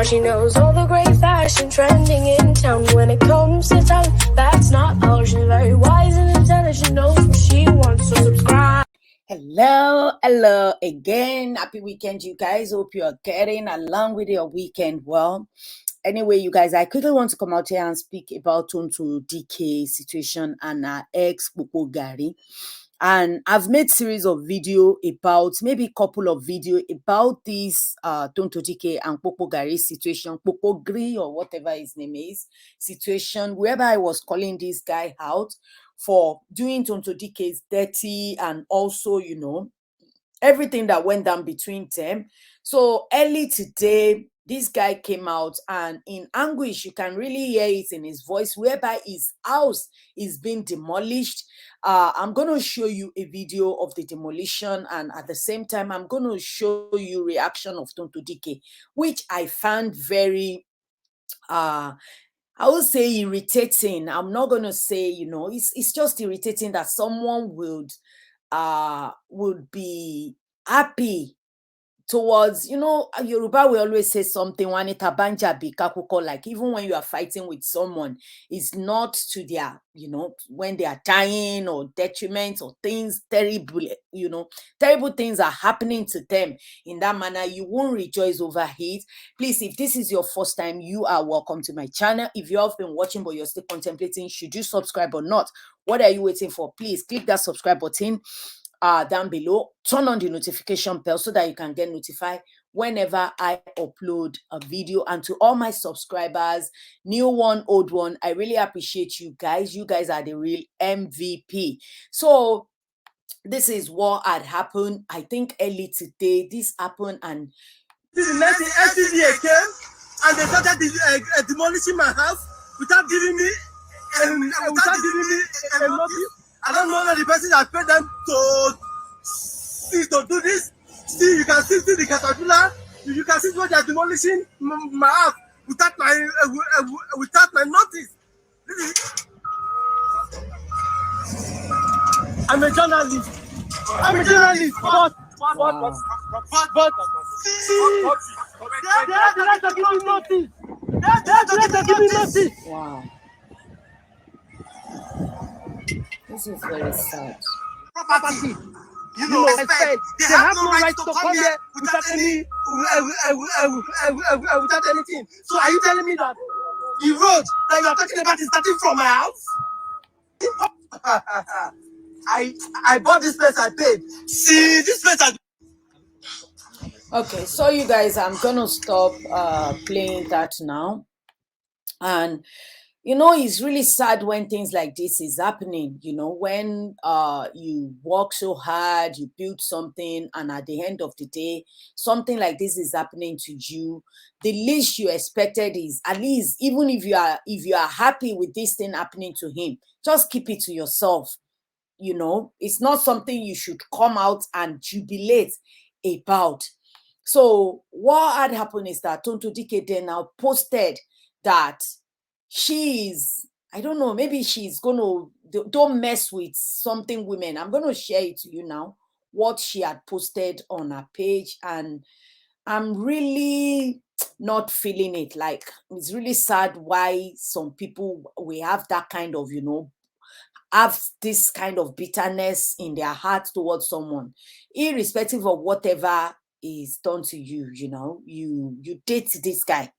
Now she knows all the great fashion trending in town. When it comes to talent, that's not all. She's very wise and intelligent, knows what she wants, so subscribe. Hello again. Happy weekend, you guys. Hope you are getting along with your weekend well. Anyway, you guys, I quickly want to come out here and speak about Tonto Dikeh situation and her ex Kpokpogri. And I've made series of video about, maybe a couple of video about this Tonto Dikeh and Kpokpogri situation, Kpokpogri or whatever his name is, situation, whereby I was calling this guy out for doing Tonto Dikeh's dirty and also, you know, everything that went down between them. So early today, this guy came out and in anguish, you can really hear it in his voice, whereby his house is being demolished. I'm going to show you a video of the demolition, and at the same time, I'm going to show you reaction of Tonto Dikeh, which I found very I would say irritating. I'm not going to say, you know, it's just irritating that someone would be happy towards, you know, Yoruba will always say something, wanita banja bikakuko, like even when you are fighting with someone, it's not to their, you know, when they are dying or detriment or things terrible, you know, terrible things are happening to them in that manner, you won't rejoice over it. Please, if this is your first time, you are welcome to my channel. If you have been watching but you're still contemplating should you subscribe or not, what are you waiting for? Please click that subscribe button down below, turn on the notification bell so that you can get notified whenever I upload a video. And to all my subscribers, new one, old one, I really appreciate you guys. You guys are the real MVP. So this is what had happened. I think early today this happened, and the next thing SCDA came and they started demolishing my house without giving me a notice. I don't know the person that paid them to do this. See, you can see the caterpillar. You can see what they are demolishing my house without my notice. I'm a journalist. But they have the right to give me notice. They have the right to give me notice. wow, this is very sad. Property. You know, expect. They have no right to come here without any, without anything. So are you telling me that the road that you are talking about is starting from my house? I bought this place, I paid. See, this place I... Okay, so you guys, I'm gonna stop playing that now. And you know, it's really sad when things like this is happening, you know, when you work so hard, you build something, and at the end of the day, something like this is happening to you. The least you expected is, at least, even if you are happy with this thing happening to him, just keep it to yourself. You know, it's not something you should come out and jubilate about. So what had happened is that Tonto Dikeh then now posted that she's, I don't know, maybe she's gonna, don't mess with something women. I'm gonna share it to you now, what she had posted on her page, and I'm really not feeling it. Like, it's really sad why some people, we have that kind of, you know, have this kind of bitterness in their heart towards someone, irrespective of whatever is done to you. You know, you date this guy,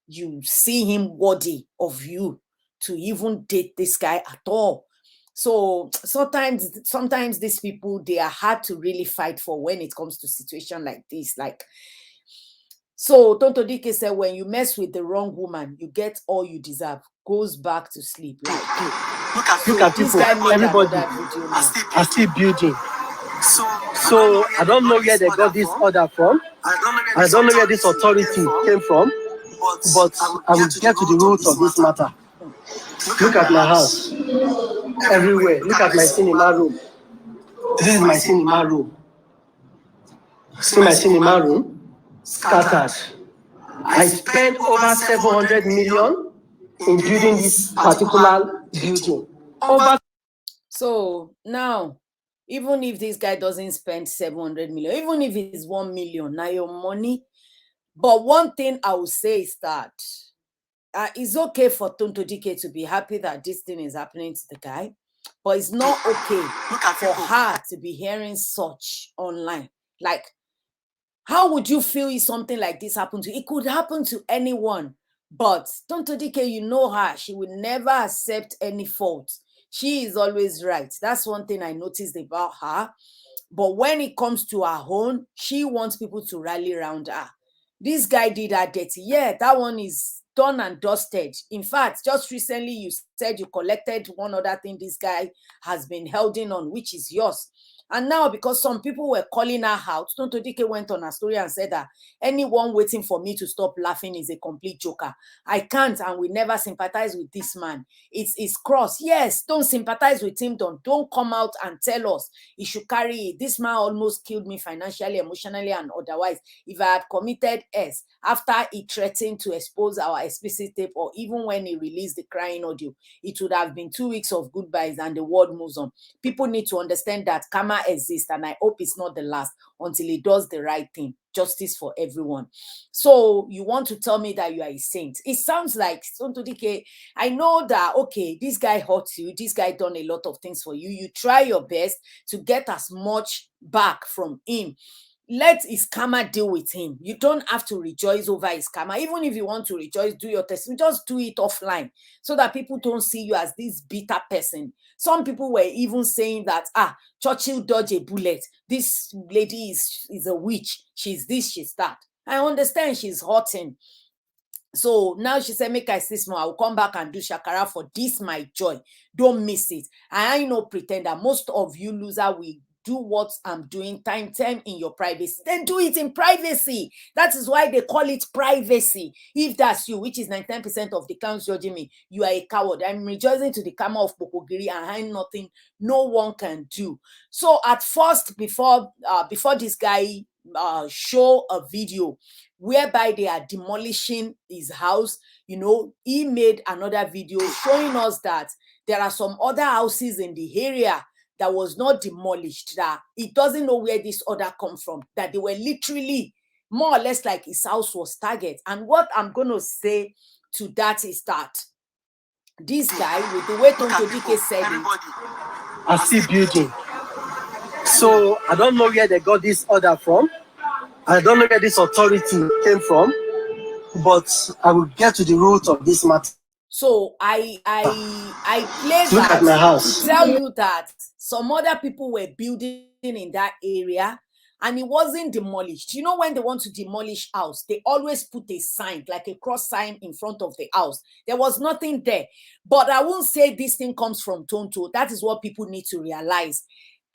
you see him worthy of you to even date this guy at all. So sometimes these people, they are hard to really fight for when it comes to situation like this. Like, so Tonto Dikeh said, when you mess with the wrong woman, you get all you deserve. Goes back to sleep. Like, look at people, everybody are still building. So I don't know where they got this order from. I don't know where this authority came from. But I will get to the root of this matter. Look at my house. Everywhere. Look at my cinema room. This is my cinema room. See my cinema room? Scattered. I spent over 700 million in building this particular building. So now, even if this guy doesn't spend 700 million, even if it's 1 million, now your money, But one thing I will say is that it's okay for Tonto Dikeh to be happy that this thing is happening to the guy, but it's not okay for her to be hearing such online. Like, how would you feel if something like this happened to you? It could happen to anyone. But Tonto Dikeh, you know her. She would never accept any fault. She is always right. That's one thing I noticed about her. But when it comes to her own, she wants people to rally around her. This guy did her dirty. Yeah, that one is done and dusted. In fact, just recently you said you collected one other thing this guy has been holding on, which is yours. And now, because some people were calling her out, Tonto Dikeh went on her story and said that anyone waiting for me to stop laughing is a complete joker. I can't and will never sympathize with this man. It's cross. Yes, don't sympathize with him. Don't come out and tell us he should carry it. This man almost killed me financially, emotionally, and otherwise. If I had committed S after he threatened to expose our explicit tape, or even when he released the crying audio, it would have been 2 weeks of goodbyes and the world moves on. People need to understand that karma exists, and I hope it's not the last until he does the right thing. Justice for everyone. So you want to tell me that you are a saint? It sounds like Tonto Dikeh. I know that, okay, this guy hurt you, this guy done a lot of things for you. You try your best to get as much back from him. Let his karma deal with him. You don't have to rejoice over his karma. Even if you want to rejoice, do your testimony, just do it offline so that people don't see you as this bitter person. Some people were even saying that, Churchill dodged a bullet. This lady is a witch. She's this, she's that. I understand she's hurting. So now she said, make I see small. I will come back and do shakara for this, my joy. Don't miss it. I ain't no pretender. Most of you loser will do what I'm doing time in your privacy. Then do it in privacy. That is why they call it privacy. If that's you, which is 99% of the counts judging me, you are a coward. I'm rejoicing to the karma of Kpokpogri and I nothing no one can do. So at first, before this guy show a video whereby they are demolishing his house, he made another video showing us that there are some other houses in the area that was not demolished, that he doesn't know where this order come from, that they were literally more or less like his house was target. And what I'm going to say to that is that this guy, with the way Tonto Dikeh said it, are still building. So I don't know where they got this order from. I don't know where this authority came from, but I will get to the root of this matter. So I played Look at my house to tell you that some other people were building in that area and it wasn't demolished. You know, when they want to demolish house, they always put a sign, like a cross sign in front of the house. There was nothing there. But I won't say this thing comes from Tonto. That is what people need to realize.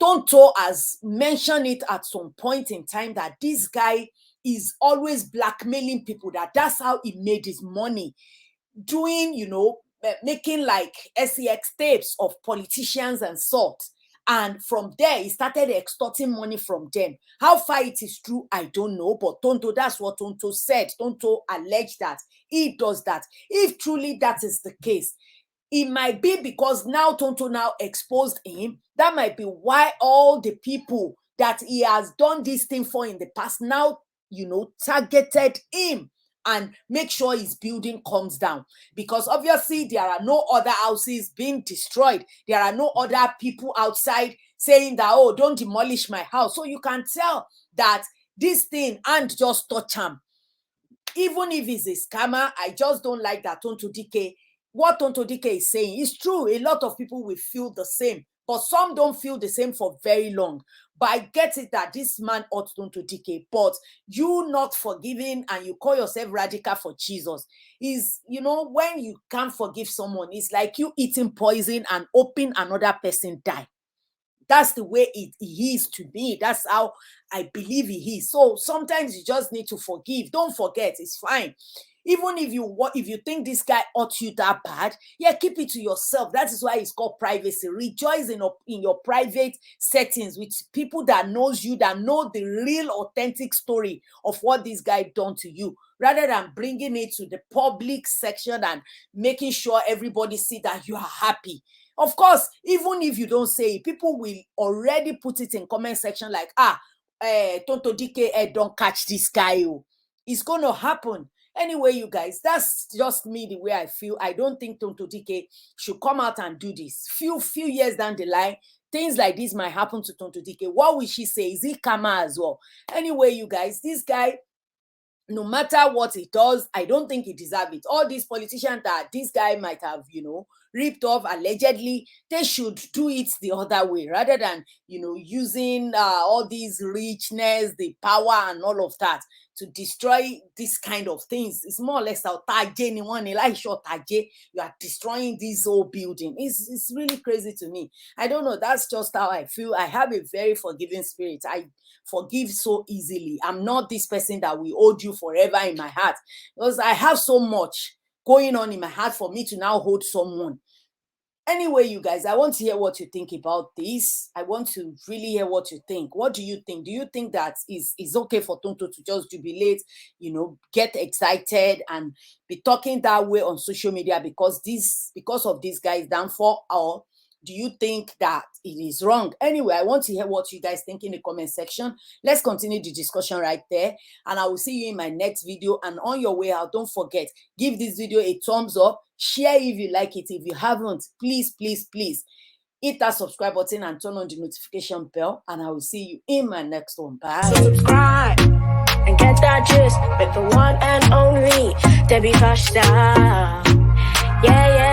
Tonto has mentioned it at some point in time that this guy is always blackmailing people, that's how he made his money. Doing, making like SEX tapes of politicians and sort. And from there, he started extorting money from them. How far it is true, I don't know. But Tonto, that's what Tonto said. Tonto alleged that he does that. If truly that is the case, it might be because now Tonto now exposed him. That might be why all the people that he has done this thing for in the past now, targeted him and make sure his building comes down. Because obviously there are no other houses being destroyed. There are no other people outside saying that, oh, don't demolish my house. So you can tell that this thing and just touch him. Even if it's a scammer, I just don't like that Tonto Dikeh. What Tonto Dikeh is saying is true. A lot of people will feel the same, but some don't feel the same for very long. But I get it that this man ought Tonto Dikeh, but you not forgiving and you call yourself radical for Jesus is, when you can't forgive someone, it's like you eating poison and hoping another person die. That's the way it is to me. That's how I believe he is. So sometimes you just need to forgive. Don't forget, it's fine. Even if you think this guy hurt you that bad, keep it to yourself. That is why it's called privacy. Rejoice in your private settings with people that knows you, that know the real authentic story of what this guy done to you, rather than bringing it to the public section and making sure everybody see that you are happy. Of course, even if you don't say it, people will already put it in comment section like, Tonto Dikeh, don't catch this guy. It's going to happen. Anyway, you guys, that's just me, the way I feel. I don't think Tonto Dikeh should come out and do this. Few years down the line, things like this might happen to Tonto Dikeh. What will she say? Is it karma as well? Anyway, you guys, this guy, no matter what he does, I don't think he deserves it. All these politicians that this guy might have, ripped off allegedly, they should do it the other way rather than, using all these richness, the power and all of that to destroy this kind of things. It's more or less you are destroying this whole building. It's really crazy to me. I don't know. That's just how I feel. I have a very forgiving spirit. I forgive so easily. I'm not this person that will hold you forever in my heart, because I have so much going on in my heart for me to now hold someone. Anyway, you guys, I want to hear what you think about this. I want to really hear what you think. What do you think? Do you think that is okay for Tonto to just jubilate, get excited and be talking that way on social media because of this guy's downfall, or do you think that it is wrong? Anyway, I want to hear what you guys think in the comment section. Let's continue the discussion right there. And I will see you in my next video. And on your way out, don't forget, give this video a thumbs up. Share if you like it. If you haven't, please, please, please hit that subscribe button and turn on the notification bell. And I will see you in my next one. Bye. So subscribe and get that gist with the one and only Debbie Fashtyle. Yeah, yeah.